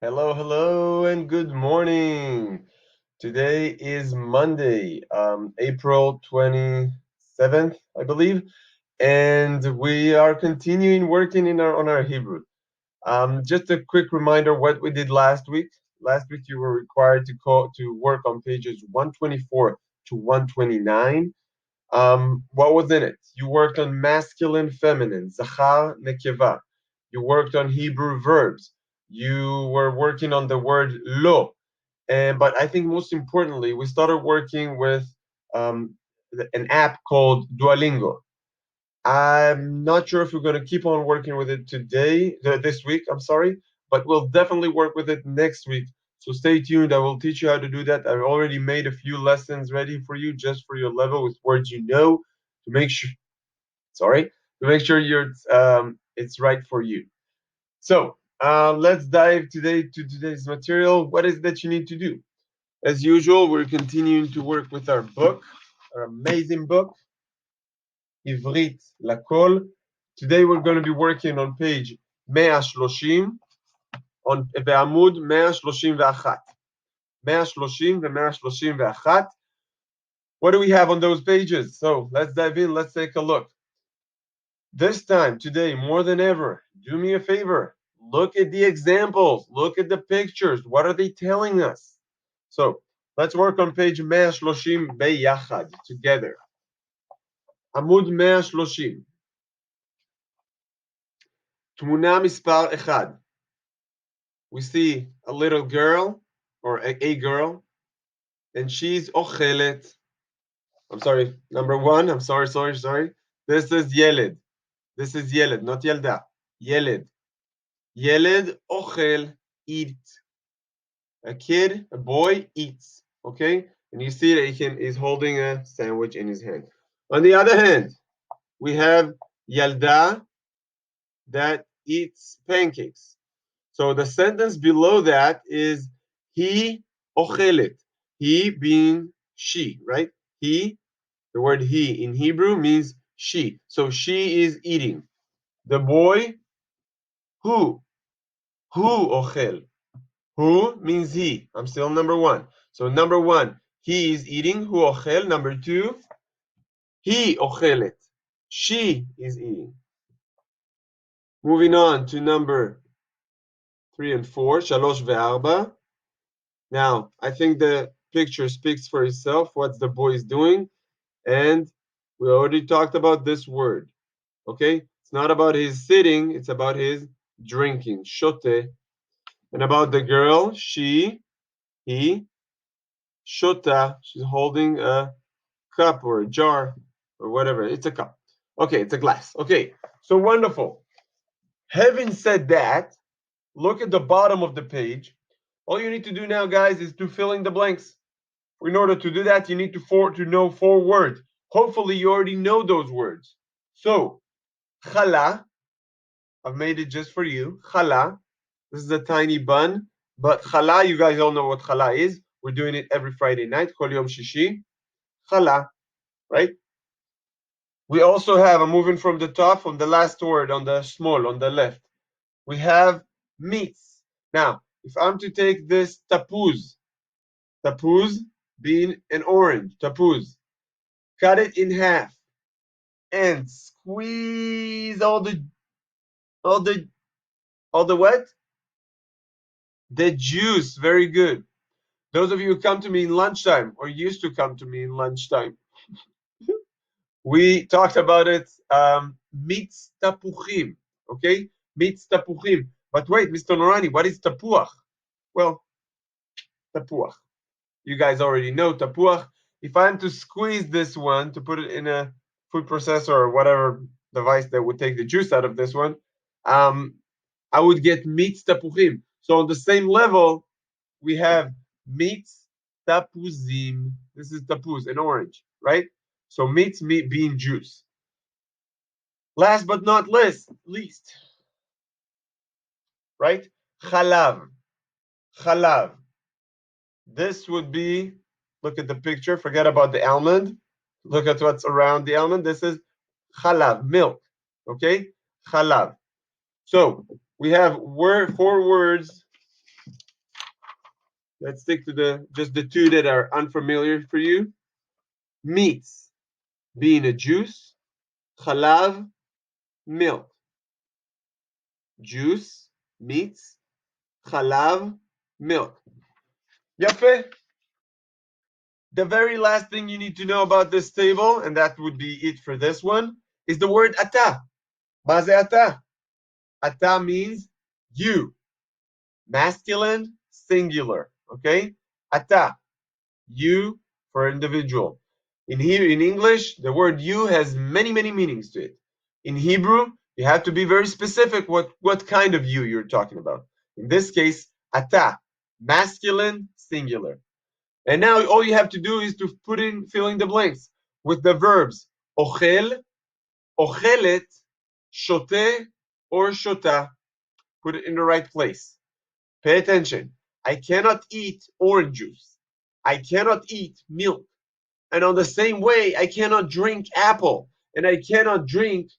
Hello, hello, and good morning. Today is Monday, April 27th, I believe, and we are continuing working on our Hebrew. Just a quick reminder what we did last week. Last week you were required to work on pages 124 to 129. What was in it? You worked on masculine, feminine, zachar, nekeva. You worked on Hebrew verbs. You were working on the word lo. But I think most importantly, we started working with um, an app called Duolingo. I'm not sure if we're going to keep on working with it this week, I'm sorry, but we'll definitely work with it next week. So stay tuned. I will teach you how to do that. I've already made a few lessons ready for you just for your level with words you know to make sure, sorry, to make sure it's right for you. So let's dive today to today's material. What is that you need to do? As usual, we're continuing to work with our book, our amazing book, Ivrit Lakol. Today we're going to be working on page 130, בעמוד 131. 130 ו-131. What do we have on those pages? So let's dive in. Let's take a look. This time, today, more than ever, do me a favor. Look at the examples. Look at the pictures. What are they telling us? So let's work on page 130 ביחד, together. עמוד 130. תמונה מספר 1. We see a little girl, or a girl, and she's אוכלת. I'm sorry, number 1. I'm sorry. This is ילד. This is ילד, not ילדה. ילד. ילד אוכל, eat. A kid, a boy, eats. Okay? And you see that he's holding a sandwich in his hand. On the other hand, we have ילדה that eats pancakes. So the sentence below that is he אוכלת. He being she, right? He, the word he in Hebrew means she. So she is eating. The boy, who? Who אוכל? Who means he. I'm still number 1. So number 1, he is eating. Who אוכל? Number 2, he אוכלת. She is eating. Moving on to number 3 and 4, 3 ו-4. Now, I think the picture speaks for itself. What's the boy is doing? And we already talked about this word. Okay? It's not about his sitting, it's about his drinking. Shote. And about the girl, he, shota, she's holding a cup or a jar or whatever. It's a cup. Okay, it's a glass. Okay, so wonderful. Having said that, look at the bottom of the page. All you need to do now, guys, is to fill in the blanks. In order to do that, you need to know 4 words. Hopefully, you already know those words. So, challah, I've made it just for you. Challah, this is a tiny bun, but challah, you guys all know what challah is. We're doing it every Friday night, kol yom shishi. Challah, right? We also have, I'm moving from the top, from the last word on the small, on the left. We have meats. Now, if I'm to take this tapuz being an orange, tapuz, cut it in half and squeeze all the what? The juice. Very good. Those of you who come to me in lunchtime or used to come to me in lunchtime, we talked about it. Meats tapuchim. Okay? Meats tapuchim. But wait, Mr. Norani, what is tapuach? Well, tapuach. You guys already know tapuach. If I'm to squeeze this one to put it in a food processor or whatever device that would take the juice out of this one, I would get meats tapuchim. So on the same level, we have meats tapuzim. This is tapuz, an orange, right? So meat being juice. Last but not least, right? Chalav. Chalav. This would be, look at the picture, forget about the almond. Look at what's around the almond. This is chalav, milk. Okay? Chalav. So we have 4 words Let's stick to just the two that are unfamiliar for you. Meats, being a juice. Chalav, milk. Juice, meats. Chalav, milk. Yafe. The very last thing you need to know about this table, and that would be it for this one, is the word ata. Maze ata. Ata means you. Masculine, singular. Okay? Ata. You for individual. In English, the word you has many, many meanings to it. In Hebrew, you have to be very specific what kind of you you're talking about. In this case, ata, masculine, singular. And now all you have to do is to fill in the blanks with the verbs ochel, ochelet, shote, or shota. Put it in the right place. Pay attention. I cannot eat orange juice. I cannot eat milk. And on the same way, I cannot drink apple. And I cannot drink,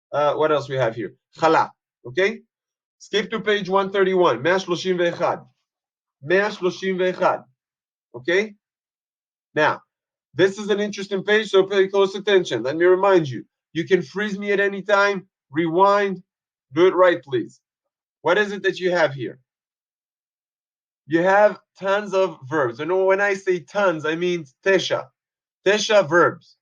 what else we have here? Challah. Okay? Skip to page 131. 131. 131. Okay? Now, this is an interesting page, so pay close attention. Let me remind you. You can freeze me at any time, rewind, do it right, please. What is it that you have here? You have tons of verbs. And when I say tons, I mean tesha. Tesha verbs.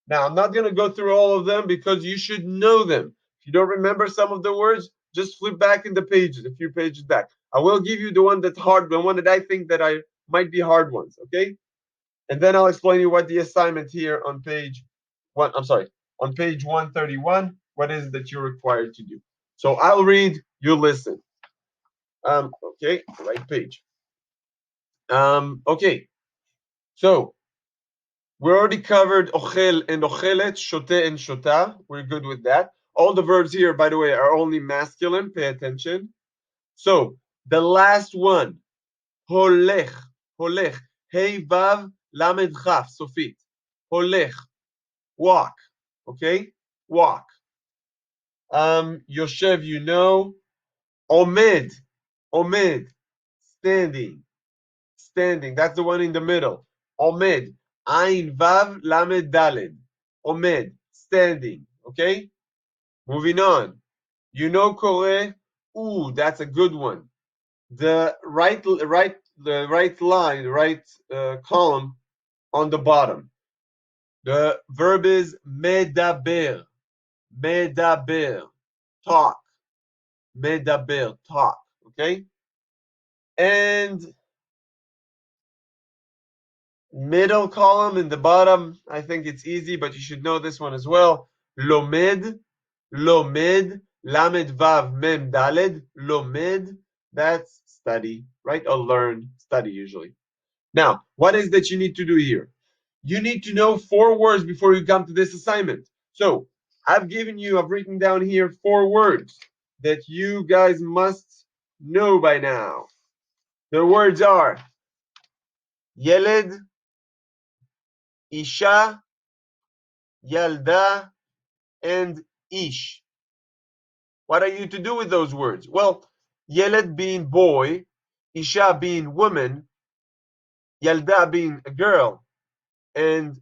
Now, I'm not going to go through all of them because you should know them. If you don't remember some of the words, just flip back in the pages, a few pages back. I will give you the one that's hard, the one that I think that I might be hard ones, okay? And then I'll explain you what the assignment here on page on page 131, what is it that you're required to do. So I'll read, you listen. Okay, right page. Okay, so we already covered ochel and ochelet, shote and shota. We're good with that. All the verbs here, by the way, are only masculine. Pay attention. So the last one, holech, holech, hey vav lamed chaf, sofit, holech, walk. Okay, walk. Yoshev, you know. Omed, omed, standing, standing. That's the one in the middle. Omed, ain vav lamed daled. Omed, standing. Okay? Moving on. You know Kore? Ooh, that's a good one. The right line, right column on the bottom. The verb is medaber. Medaber. Talk. Medaber. Talk. Okay? And middle column in the bottom, I think it's easy, but you should know this one as well. Lomed, lomed, lamed vav mem daled, lomed, that's study, right? Or learn, study usually. Now, what is that you need to do here? You need to know 4 words before you come to this assignment. So, I've written down here 4 words that you guys must know by now. The words are Yeled, Isha, Yalda, and Ish. What are you to do with those words? Well, Yeled being boy, Isha being woman, Yalda being a girl, and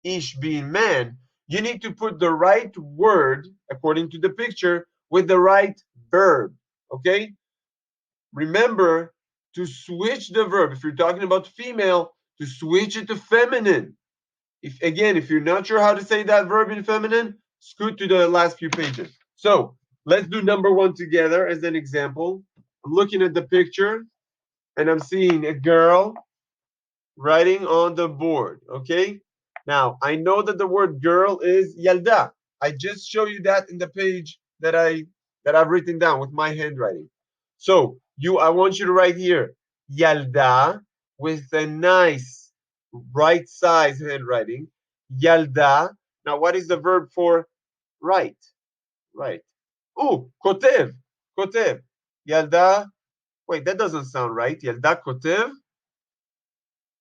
Ish being man. You need to put the right word, according to the picture, with the right verb. Okay? Remember to switch the verb. If you're talking about female, to switch it to feminine. If you're not sure how to say that verb in feminine, scoot to the last few pages. So let's do number 1 together as an example. I'm looking at the picture and I'm seeing a girl writing on the board. Okay. Now I know that the word girl is yalda. I just show you that in the page that I've written down with my handwriting. So I want you to write here yalda with a nice right size handwriting. Yalda. Now, what is the verb for write? Right. Oh, kotev. Kotev. Yalda. Wait, that doesn't sound right. Yalda kotev?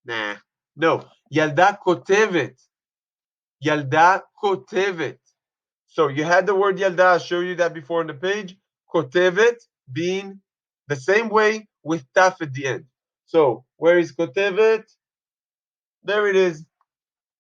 Nah. No. Yalda kotevet. Yalda kotevet. So you had the word yalda. I'll show you that before on the page. Kotevet being the same way with taf at the end. So where is kotevet? There it is.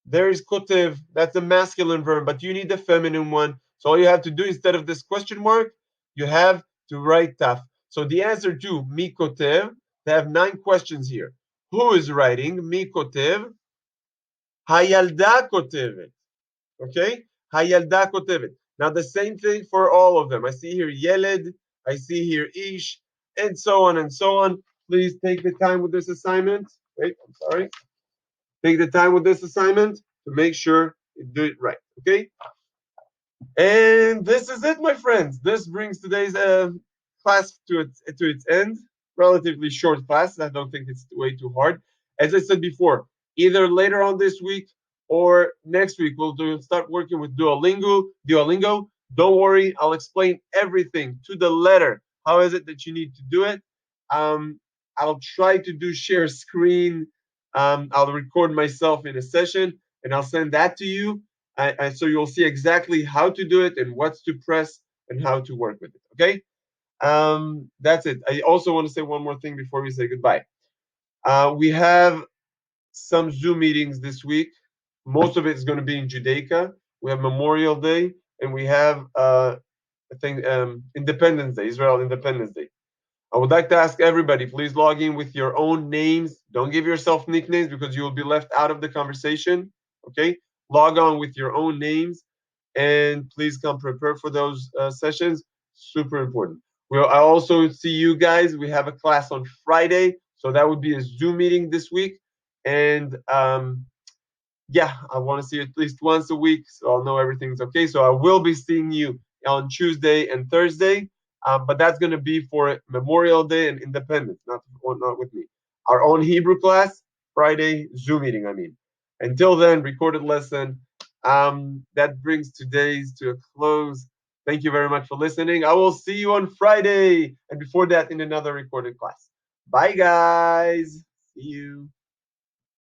There is kotev. That's a masculine verb, but you need the feminine one. So all you have to do instead of this question mark, you have to write taf. So the answer to mi kotev, they have 9 questions here. Who is writing? Mi kotev. Hayalda kotevet. Okay? Hayalda kotevet. Now the same thing for all of them. I see here yeled, I see here ish, and so on and so on. Please take the time with this assignment. Wait, I'm sorry. Take the time with this assignment to make sure you do it right. Okay? And this is it, my friends. This brings today's class to its end. Relatively short class. I don't think it's way too hard. As I said before, either later on this week or next week, start working with Duolingo. Duolingo. Don't worry, I'll explain everything to the letter. How is it that you need to do it? I'll try to do share screen. I'll record myself in a session and I'll send that to you so you'll see exactly how to do it and what to press and how to work with it. Okay, that's it. I also want to say one more thing before we say goodbye. We have some Zoom meetings this week. Most of it is going to be in Judaica. We have Memorial Day and we have I think Independence Day, Israel Independence Day. I would like to ask everybody, please log in with your own names. Don't give yourself nicknames because you will be left out of the conversation. Okay? Log on with your own names and please come prepared for those sessions. Super important. I also see you guys. We have a class on Friday. So that would be a Zoom meeting this week. And yeah, I want to see you at least once a week so I'll know everything's okay. So I will be seeing you on Tuesday and Thursday, but that's going to be for Memorial Day and Independence, not with me. Our own Hebrew class, Friday, Zoom meeting, I mean. Until then, recorded lesson. That brings today's to a close. Thank you very much for listening. I will see you on Friday, and before that, in another recorded class. Bye, guys. See you.